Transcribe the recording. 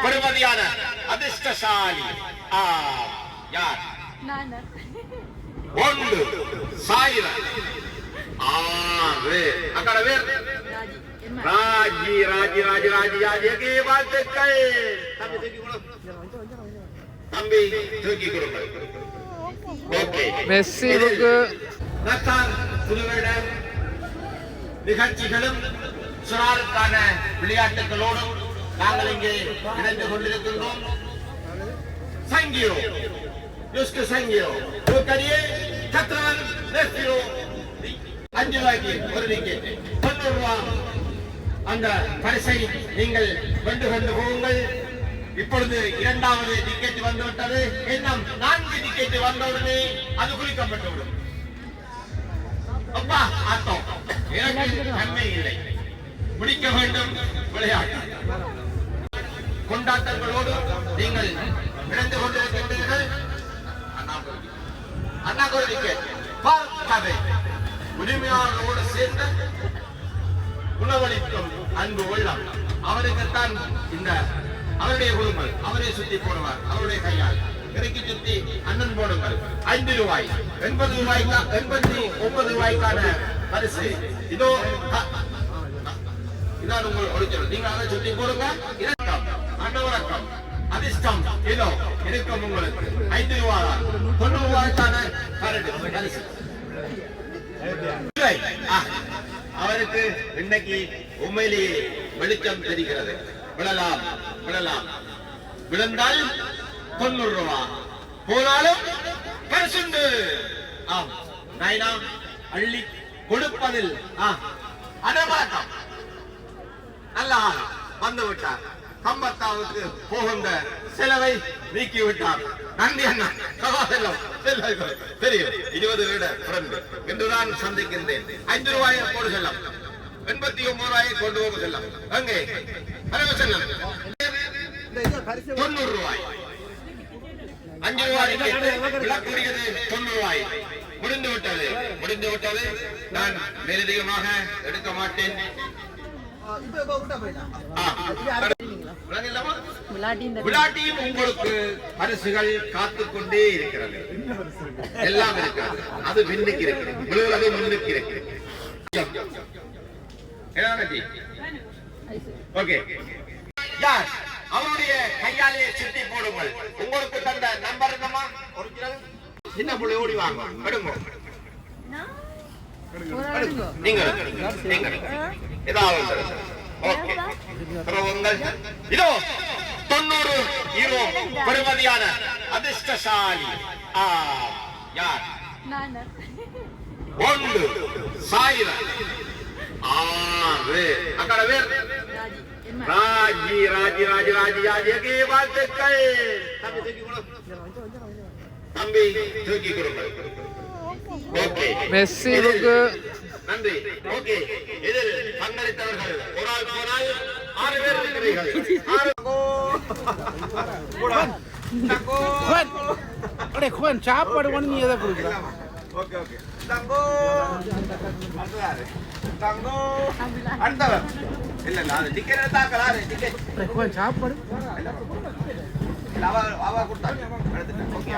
பெருமதியான அதிர்ஷ்டசாலி யார்? ஒன்று சாயிரா ஆறு அக்கட பேர் ராஜி ராஜி ராஜி ராஜி ராஜிக்கு வாழ்த்துக்கள். தம்பி தூக்கி கொடுங்க. ஓகே மெஸ்ஸிக்கு நத்தான் புதுவருட நிகழ்ச்சிகளும் சிறாருக்கான விளையாட்டுகளோடும் நாங்கள் இங்கே இணைந்து கொண்டிருக்கின்றோம். சங்கியோ யுஸ்கு சங்கியோ கரியே கத்ரான் நெஸ்டியோ 5 ரூபாய்க்கு ஒரு விக்கெட் 90 ரூபாய். அந்த பரிசை நீங்கள் வென்று கொண்டு போகுங்கள். இப்பொழுது இரண்டாவது டிக்கெட் வந்துவிட்டது. இன்னும் 4 டிக்கெட் வந்தவுடனே அது குறிக்கப்பட்டுவிடும். அப்பா ஆட்டம் எனக்கு நன்மை இல்லை, முடிக்க வேண்டும் விளையாட்டு. கொண்டாட்டங்களோடு நீங்கள் இணைந்து கொண்டிருக்கின்றீர்கள். அண்ணா ஒரு டிக்கெட் உரிமையாளரோடு சேர்ந்த உணவளிக்கும் அன்பு உள்ளம் அவருக்குத்தான் இந்த அவருடைய குழுமல் அவரை சுத்தி போடுவார். அவருடைய கையால் இறக்கி சுத்தி அண்ணன் போடுங்கள். 5 ரூபாய் 89 ரூபாய்க்கான பரிசு இதோ. இதான் உங்கள் ஒளிச்சல். நீங்க அதை சுத்தி போடுங்க. இரக்கம் அன்னவரக்கம் அதிர்ஷ்டம் இதோ இருக்கும் உங்களுக்கு. 5 ரூபாய் 90 ரூபாய்க்கான பரிசு. அவருக்கு இன்னைக்கு உண்மையிலேயே வெளிச்சம் தெரிகிறது. விழலாம் விழலாம் விழுந்தால் 90 ரூபாய் போனாலும் பரிசுண்டு. ஆம் நாயனா அள்ளி கொடுப்பதில் அடமாட்டம். நல்லா வந்து விட்டார். கம்பத்தாவுக்கு போகின்ற செலவை நீக்கிவிட்டார். நன்றி அண்ணா. தெரியும் 20 வருட ஃப்ரெண்ட் என்றுதான் சந்திக்கின்றேன். 5 ரூபாயை போடு செல்லம். 89 ரூபாயை கொண்டு போக செல்லம். அங்கே செல்லம் 90 ரூபாய் 5 ரூபாய் விழக்கூடியது 90 ரூபாய். முடிந்து விட்டது முடிந்து விட்டது. நான் மேலதிகமாக எடுக்க மாட்டேன். விளையாட்டியும் உங்களுக்கு பரிசுகள் காத்துக் கொண்டே இருக்கிறது. எல்லாம் இருக்கிறது. அது பின்னுக்கு இருக்கிறது. விழுவது முன்னுக்கு இருக்கிறது. ஓகே யார் அவருடைய கையாலே சுத்தி போடுங்கள். உங்களுக்கு தந்த நம்பர் என்னமா? சின்ன புள்ளி ஓடி வாங்க. எடுங்க நீங்க ஏதாவது இதோ 90 யூரோ பெறுமதியான அதிர்ஷ்டசாலி யார்? ஒன்று சாயிரா ஆறு அக்கட பேர் ராஜி ராஜி ராஜி ராஜி ராஜிக்கு வாழ்த்துக்கள். தம்பி தூக்கி கொடுங்க. ஓகே மெஸ்ஸிக்கு நன்றி. ஓகே இதில் பங்களித்தவர்கள் ஒரு ஆள் போனால் 6 பேர் இருக்கிறீர்கள். சாப்பாடு பண்ணி நீ எதை கொடுக்குற? ஓகே ஓகே தங்கோ தங்கோ அடுத்தவர் இல்ல இல்ல அது டிக்கெட் தாக்கலாரு டிக்கெட் சாப்பாடு அவ கொடுத்தாங்க. ஓகே